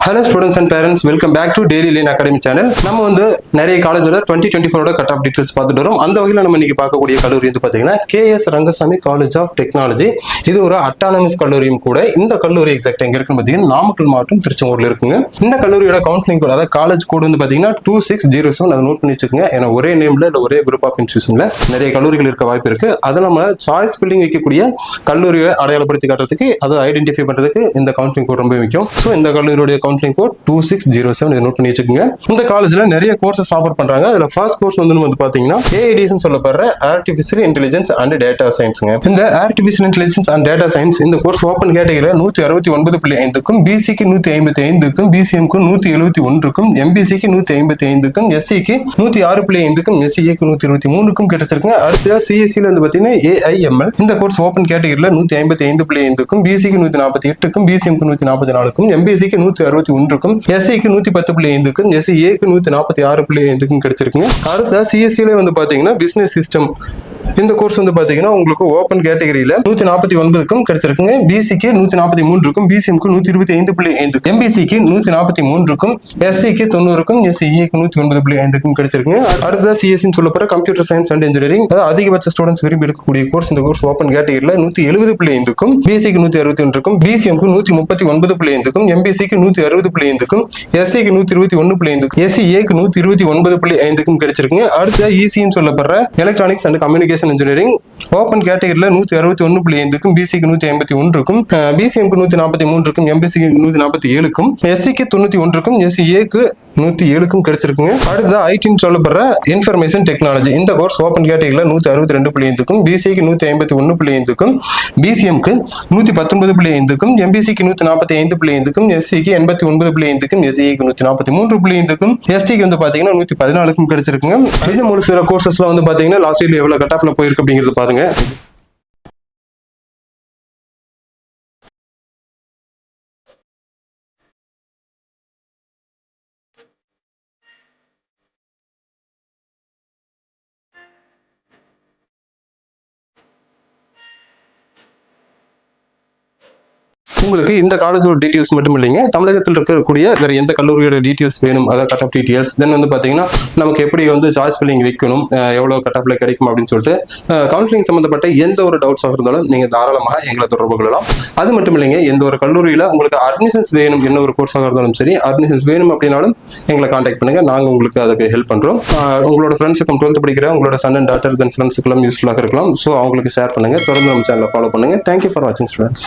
Hello students and parents, welcome back to Daily Lane Academy channel. நம்ம வந்து நிறைய காலேஜோட 2024 கட் ஆஃப் டீடைல்ஸ் பார்த்துட்டு வரோம். அந்த வகையில் நம்ம இன்னைக்கு பார்க்கக்கூடிய கல்லூரி வந்து பாத்தீங்கன்னா KS Rangasamy college of technology. இது ஒரு அட்டானமஸ் கல்லூரியும் கூட. இந்த கல்லூரி எக்ஸாக்ட் எங்க இருக்குன்னு பாத்தீங்கன்னா நாமக்கல் மாவட்டம் திருச்செங்கோடுல இருக்குங்க. இந்த கல்லூரியோட கவுன்சிலிங் கோட் அதாவது காலேஜ் கோட் வந்து பாத்தீங்கன்னா 2607. அதை நோட் பண்ணி வச்சுக்கோங்க. ஏன்னா ஒரே நேம்ல இல்ல ஒரே குரூப் ஆஃப் இன்ஸ்டிடியூஷன்ல நிறைய கல்லூரிகள் இருக்க வாய்ப்பு இருக்கு. அதை நம்ம சாய்ஸ் பில்டிங் வைக்கக்கூடிய கல்லூரியை அடையாளப்படுத்தி காட்டுறதுக்கு அதை ஐடென்டிஃபை பண்றதுக்கு இந்த கவுன்சிலிங் கோட் ரொம்ப முக்கியம். ஸோ இந்த கல்லூரியோட கவுன்சிலிங் கோட் 2607 நோட் பண்ணி வச்சுக்கோங்க. இந்த காலேஜ்ல நிறைய கோர்சஸ் ஆஃபர் பண்றாங்க. அதுல ஃபர்ஸ்ட் கோர்ஸ் வந்து பாத்தீங்கன்னா AIDS சொல்லப்படுற ஆர்டிஃபிஷியல் இன்டெலிஜென்ஸ் அண்ட் டேட்டா சயின்ஸ்ங்க. இந்த artificial intelligence and data science இந்த கோர்ஸ் ஓபன் கேட்டகரியில 169.5க்கும் BC-க்கு 155க்கும் BCM-க்கு 171க்கும் MBC-க்கு 155க்கும் SC-க்கு 106.5க்கும் SCA-க்கு 123க்கும் கிடைச்சிருக்குங்க. அடுத்த CSE-ல வந்து பாத்தீங்கன்னா AIML இந்த கோர்ஸ் ஓபன் கேட்டகரியில 155.5க்கும் BC-க்கு 148க்கும் BCM-க்கு 144க்கும் MBC-க்கு 161க்கும் SC-க்கு 110.5க்கும் SCA-க்கு 146.5க்கும் கிடைச்சிருக்குங்க. அடுத்த CSE-ல வந்து பாத்தீங்கன்னா பிசினஸ் சிஸ்டம் இந்த கோர்ஸ் வந்து பாத்தீங்கன்னா உங்களுக்கு ஓபன் கேட்டகரியில 149க்கும் கிடைச்சிருக்குங்க. BC-க்கு 143க்கும் BCM-க்கு 125.5க்கும் MBC-க்கு 143க்கும் SC-க்கு 90க்கும் SCA-க்கு 109.5க்கும் கிடைச்சிருக்குங்க. அடுத்த CSE சொல்லப்படுற கம்ப்யூட்டர் சயின்ஸ் அண்ட் இன்ஜினியரிங் அதிகபட்ச ஸ்டூடெண்ட்ஸ் விரும்பி எடுக்கக்கூடிய கோர்ஸ். இந்த கோர்ஸ் ஓபன் கேட்டகரியில 170.5க்கும் BC-க்கு 161க்கும் BCM-க்கு 139.5க்கும் MBC-க்கு 160.5க்கும் SC-க்கு 121.5க்கும் SCA-க்கு 129.5க்கும் கிடைச்சிருக்குங்க. அடுத்த ECE சொல்லப்படுற electronics and communication engineering open கேட்டகரியில 161.5க்கும் BC-க்கு 151க்கும் BCM-க்கு 143க்கும் MBC-க்கு 147க்கும் SC-க்கு 91க்கும் SCA-க்கு 107க்கும் கிடைச்சிருக்குங்க. அடுத்த ஐடின்னு சொல்லப்படுற இன்ஃபர்மேஷன் டெக்னாலஜி இந்த கோர்ஸ் ஓபன் கேட்டகரியில 162.5க்கும் BC-க்கு 155.5க்கும் BCM-க்கு 119.5க்கும் MBC-க்கு 145.5க்கும் SC-க்கு 89.5க்கும் SCA-க்கு 143.5க்கும் ST-க்கு வந்து பாத்தீங்கன்னா 114க்கும் கிடைச்சிருக்குங்க. இன்னும் ஒரு சில கோர்சஸ்ல வந்து பாத்தீங்கன்னா லாஸ்ட் இயர்ல எவ்வளவு கட் ஆஃப்ல போயிருக்கு அப்படிங்கறது பாருங்க. உங்களுக்கு இந்த காலேஜோட டீடைல்ஸ் மட்டும் இல்லைங்க, தமிழகத்தில் இருக்கக்கூடிய வேற எந்த கல்லூரியோட டீடைல்ஸ் வேணும், அதாவது கட் ஆஃப் டீடைல்ஸ், தென் வந்து பாத்தீங்கன்னா நமக்கு எப்படி வந்து சாய்ஸ் ஃபில்லிங் வைக்கணும், எவ்வளவு கட் ஆஃப்ல கிடைக்கும் அப்படின்னு சொல்லிட்டு கவுன்சிலிங் சம்பந்தப்பட்ட எந்த ஒரு டவுட்ஸாக இருந்தாலும் நீங்க தாராளமாக எங்களை தொடர்பு கொள்ளலாம். அது மட்டும் இல்லைங்க, எந்த ஒரு கல்லூரியில உங்களுக்கு அட்மிஷன்ஸ் வேணும், என்ன ஒரு கோர்ஸாக இருந்தாலும் சரி, அட்மிஷன்ஸ் வேணும் அப்படின்னாலும் எங்களை கான்டாக்ட் பண்ணுங்க. நாங்க உங்களுக்கு அதுக்கு ஹெல்ப் பண்றோம். உங்களோட ஃப்ரெண்ட்ஸுக்கும் 12th படிக்கிற உங்களோட சன் அண்ட் டாட்டர் தென் ஃப்ரெண்ட்ஸுக்கெல்லாம் யூஸ்ஃபுல்லாக இருக்கலாம். ஸோ அவங்களுக்கு ஷேர் பண்ணுங்க. தொடர்ந்து நம்ம சேனலை ஃபாலோ பண்ணுங்க. தேங்க்யூ ஃபார் வாட்சிங் ஸ்டூடெண்ட்ஸ்.